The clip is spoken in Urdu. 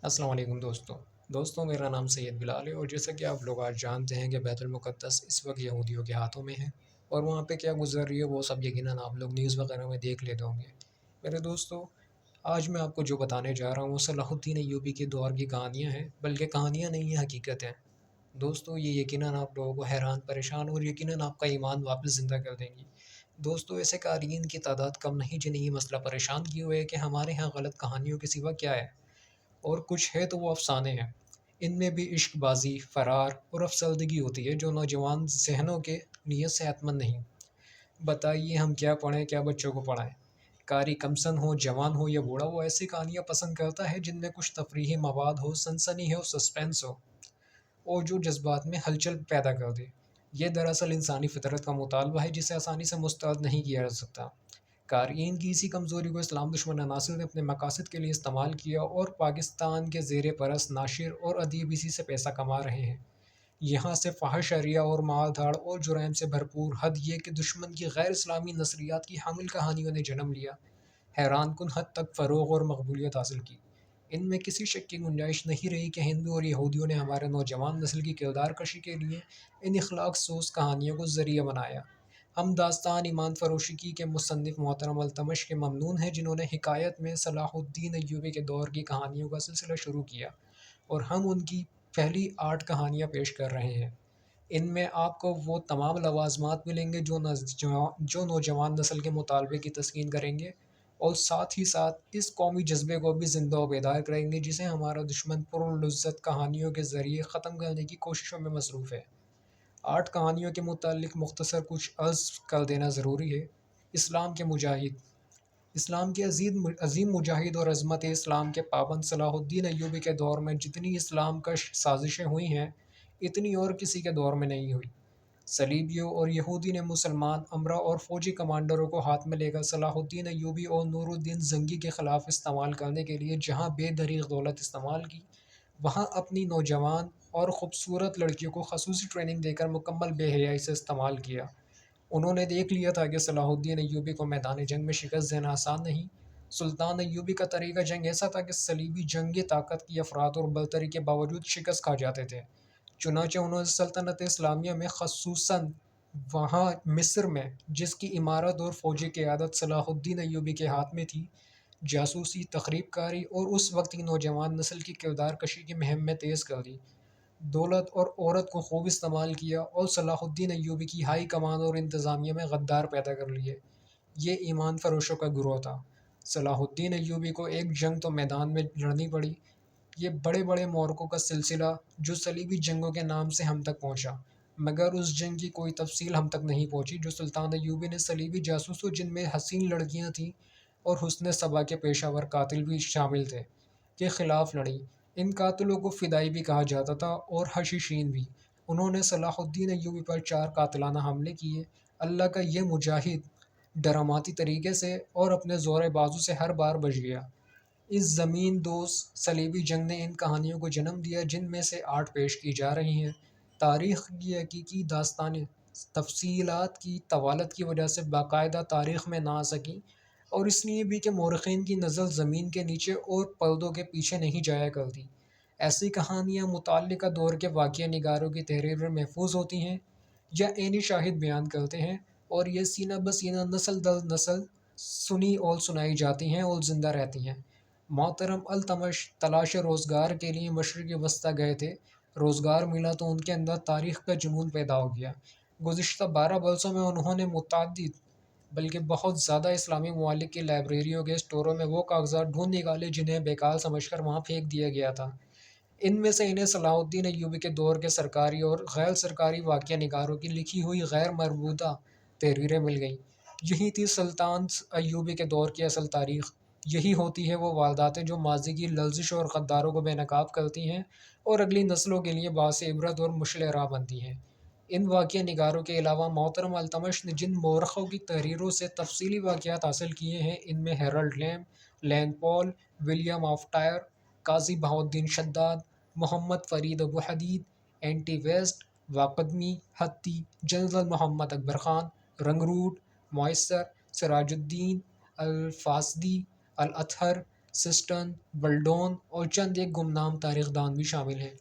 السلام علیکم دوستوں میرا نام سید بلال ہے، اور جیسا کہ آپ لوگ آج جانتے ہیں کہ بیت المقدس اس وقت یہودیوں کے ہاتھوں میں ہے، اور وہاں پہ کیا گزر رہی ہے وہ سب یقیناً آپ لوگ نیوز وغیرہ میں دیکھ لیتے ہوں گے۔ میرے دوستوں، آج میں آپ کو جو بتانے جا رہا ہوں وہ صلاح الدین ایوبی کے دور کی کہانیاں ہیں، بلکہ کہانیاں نہیں ہیں، حقیقت ہیں۔ دوستوں، یہ یقیناً آپ لوگوں کو حیران پریشان اور یقیناً آپ کا ایمان واپس زندہ کر دیں گی۔ دوستوں، ایسے قارئین کی تعداد کم نہیں جنہیں یہ مسئلہ پریشان کیے ہوئے ہے کہ ہمارے ہاں غلط کہانیوں کے سوا کیا ہے، اور کچھ ہے تو وہ افسانے ہیں۔ ان میں بھی عشق بازی، فرار اور افسردگی ہوتی ہے جو نوجوان ذہنوں کے لیے صحت مند نہیں۔ بتائیے ہم کیا پڑھیں، کیا بچوں کو پڑھائیں؟ قاری کمسن ہو، جوان ہو یا بوڑھا، وہ ایسی کہانیاں پسند کرتا ہے جن میں کچھ تفریحی مواد ہو، سنسنی ہو، سسپینس ہو، اور جو جذبات میں ہلچل پیدا کر دے۔ یہ دراصل انسانی فطرت کا مطالبہ ہے جسے آسانی سے مسترد نہیں کیا جا سکتا۔ قارئین کی اسی کمزوری کو اسلام دشمن عناصر نے اپنے مقاصد کے لیے استعمال کیا، اور پاکستان کے زیر پرست ناشر اور ادیب اسی سے پیسہ کما رہے ہیں۔ یہاں سے فحش اشریا اور مار دھاڑ اور جرائم سے بھرپور حد یہ کہ دشمن کی غیر اسلامی نظریات کی حامل کہانیوں نے جنم لیا، حیران کن حد تک فروغ اور مقبولیت حاصل کی۔ ان میں کسی شک کی گنجائش نہیں رہی کہ ہندو اور یہودیوں نے ہمارے نوجوان نسل کی کردار کشی کے لیے ان اخلاق سوز کہانیوں کو ذریعہ بنایا۔ ہم داستان ایمان فروشی کے مصنف محترم التمش کے ممنون ہیں جنہوں نے حکایت میں صلاح الدین ایوبی کے دور کی کہانیوں کا سلسلہ شروع کیا، اور ہم ان کی پہلی 8 کہانیاں پیش کر رہے ہیں۔ ان میں آپ کو وہ تمام لوازمات ملیں گے جو نوجوان نسل کے مطالبے کی تسکین کریں گے، اور ساتھ ہی ساتھ اس قومی جذبے کو بھی زندہ و بیدار کریں گے جسے ہمارا دشمن پرلذت کہانیوں کے ذریعے ختم کرنے کی کوششوں میں مصروف ہے۔ 8 کہانیوں کے متعلق مختصر کچھ عرض کر دینا ضروری ہے۔ اسلام کے مجاہد۔ اسلام کے عظیم مجاہد اور عظمت اسلام کے پابند صلاح الدین ایوبی کے دور میں جتنی اسلام کش سازشیں ہوئی ہیں، اتنی اور کسی کے دور میں نہیں ہوئی۔ صلیبیوں اور یہودی نے مسلمان امرا اور فوجی کمانڈروں کو ہاتھ میں لے کر صلاح الدین ایوبی اور نور الدین زنگی کے خلاف استعمال کرنے کے لیے جہاں بے دریغ دولت استعمال کی، وہاں اپنی نوجوان اور خوبصورت لڑکیوں کو خصوصی ٹریننگ دے کر مکمل بے حیائی سے استعمال کیا۔ انہوں نے دیکھ لیا تھا کہ صلاح الدین ایوبی کو میدان جنگ میں شکست دینا آسان نہیں۔ سلطان ایوبی کا طریقہ جنگ ایسا تھا کہ صلیبی جنگی طاقت کی افراد اور برتری کے باوجود شکست کھا جاتے تھے۔ چنانچہ انہوں نے سلطنت اسلامیہ میں، خصوصاً وہاں مصر میں جس کی عمارت اور فوجی قیادت صلاح الدین ایوبی کے ہاتھ میں تھی، جاسوسی، تخریب کاری اور اس وقت کی نوجوان نسل کی کردار کشی کی مہم میں تیز کر دی۔ دولت اور عورت کو خوب استعمال کیا، اور صلاح الدین ایوبی کی ہائی کمان اور انتظامیہ میں غدار پیدا کر لیے۔ یہ ایمان فروشوں کا گروہ تھا۔ صلاح الدین ایوبی کو ایک جنگ تو میدان میں لڑنی پڑی، یہ بڑے بڑے معرکوں کا سلسلہ جو صلیبی جنگوں کے نام سے ہم تک پہنچا، مگر اس جنگ کی کوئی تفصیل ہم تک نہیں پہنچی جو سلطان ایوبی نے صلیبی جاسوسوں، جن میں حسین لڑکیاں تھیں اور حسن صبا کے پیشہ ور قاتل بھی شامل تھے، کے خلاف لڑی۔ ان قاتلوں کو فدائی بھی کہا جاتا تھا، اور حشیشین بھی۔ انہوں نے صلاح الدین ایوبی پر 4 قاتلانہ حملے کیے۔ اللہ کا یہ مجاہد ڈراماتی طریقے سے اور اپنے زور بازو سے ہر بار بچ گیا۔ اس زمین دوز صلیبی جنگ نے ان کہانیوں کو جنم دیا جن میں سے 8 پیش کی جا رہی ہیں۔ تاریخ کی حقیقی داستانیں تفصیلات کی طوالت کی وجہ سے باقاعدہ تاریخ میں نہ آ سکیں، اور اس لیے بھی کہ مورخین کی نظر زمین کے نیچے اور پردوں کے پیچھے نہیں جایا کرتی۔ ایسی کہانیاں متعلقہ دور کے واقعہ نگاروں کی تحریر میں محفوظ ہوتی ہیں یا عینی شاہد بیان کرتے ہیں، اور یہ سینہ بسینہ نسل در نسل سنی اور سنائی جاتی ہیں اور زندہ رہتی ہیں۔ محترم التمش تلاش روزگار کے لیے مشرق وسطیٰ گئے تھے۔ روزگار ملا تو ان کے اندر تاریخ کا جنون پیدا ہو گیا۔ گزشتہ 12 برسوں میں انہوں نے متعدد بلکہ بہت زیادہ اسلامی ممالک کی لائبریریوں کے اسٹوروں میں وہ کاغذات ڈھونڈ نکالے جنہیں بیکار سمجھ کر وہاں پھینک دیا گیا تھا۔ ان میں سے انہیں صلاح الدین ایوبی کے دور کے سرکاری اور غیر سرکاری واقعہ نگاروں کی لکھی ہوئی غیر مربوطہ تحریریں مل گئیں۔ یہی تھی سلطان ایوبی کے دور کی اصل تاریخ۔ یہی ہوتی ہے وہ وارداتیں جو ماضی کی لرزش اور غداروں کو بے نقاب کرتی ہیں اور اگلی نسلوں کے لیے باعث عبرت اور مشعل راہ بنتی ہیں۔ ان واقعہ نگاروں کے علاوہ محترم التمش نے جن مورخوں کی تحریروں سے تفصیلی واقعات حاصل کیے ہیں، ان میں Harold Lamb, Lane Poole, William of Tyre, Qazi Bahauddin Shaddad, Muhammad Farid Abu Hadid, اینٹی ویسٹ، واقدمی، حتی، جنرل محمد اکبر خان، رنگروٹ، مویسر، سراج الدین، الفاسدی، الاطہر، سسٹن، بلڈون اور چند ایک گمنام تاریخ دان بھی شامل ہیں۔